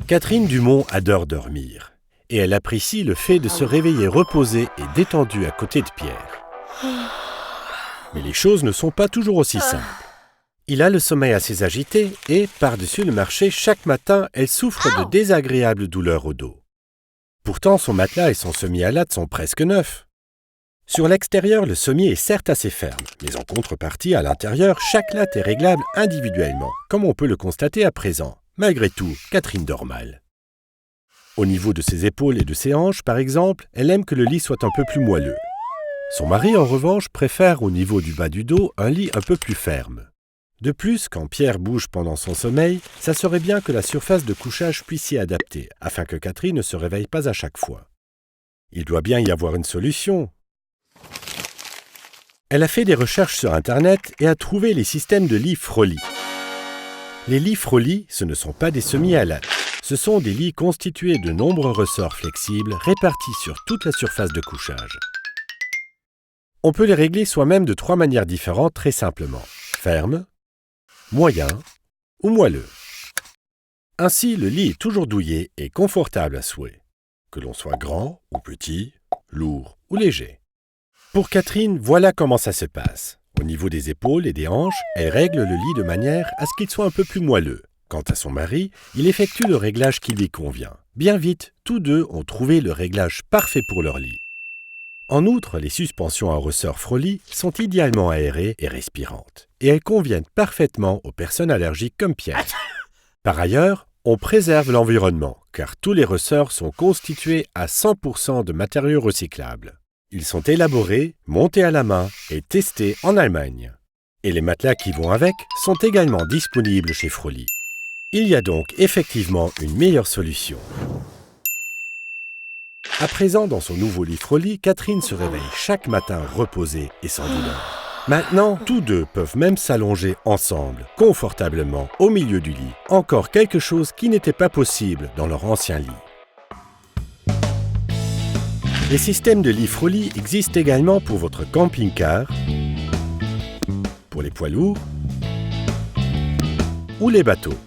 Catherine Dumont adore dormir et elle apprécie le fait de se réveiller reposée et détendue à côté de Pierre. Mais les choses ne sont pas toujours aussi simples. Il a le sommeil assez agité et, par-dessus le marché, chaque matin, elle souffre de désagréables douleurs au dos. Pourtant, son matelas et son semi-hallade sont presque neufs. Sur l'extérieur, le sommier est certes assez ferme, mais en contrepartie, à l'intérieur, chaque latte est réglable individuellement, comme on peut le constater à présent. Malgré tout, Catherine dort mal. Au niveau de ses épaules et de ses hanches, par exemple, elle aime que le lit soit un peu plus moelleux. Son mari, en revanche, préfère au niveau du bas du dos un lit un peu plus ferme. De plus, quand Pierre bouge pendant son sommeil, ça serait bien que la surface de couchage puisse s'y adapter, afin que Catherine ne se réveille pas à chaque fois. Il doit bien y avoir une solution. Elle a fait des recherches sur Internet et a trouvé les systèmes de lits Froli. Les lits Froli, ce ne sont pas des semi-hallades. Ce sont des lits constitués de nombreux ressorts flexibles répartis sur toute la surface de couchage. On peut les régler soi-même de 3 manières différentes très simplement. Ferme, moyen ou moelleux. Ainsi, le lit est toujours douillet et confortable à souhait, que l'on soit grand ou petit, lourd ou léger. Pour Catherine, voilà comment ça se passe. Au niveau des épaules et des hanches, elle règle le lit de manière à ce qu'il soit un peu plus moelleux. Quant à son mari, il effectue le réglage qui lui convient. Bien vite, tous deux ont trouvé le réglage parfait pour leur lit. En outre, les suspensions à ressort Froli sont idéalement aérées et respirantes, et elles conviennent parfaitement aux personnes allergiques comme Pierre. Par ailleurs, on préserve l'environnement, car tous les ressorts sont constitués à 100% de matériaux recyclables. Ils sont élaborés, montés à la main et testés en Allemagne. Et les matelas qui vont avec sont également disponibles chez Froli. Il y a donc effectivement une meilleure solution. À présent, dans son nouveau lit Froli, Catherine se réveille chaque matin reposée et sans douleur. Maintenant, tous deux peuvent même s'allonger ensemble, confortablement, au milieu du lit. Encore quelque chose qui n'était pas possible dans leur ancien lit. Les systèmes de lit Froli existent également pour votre camping-car, pour les poids lourds ou les bateaux.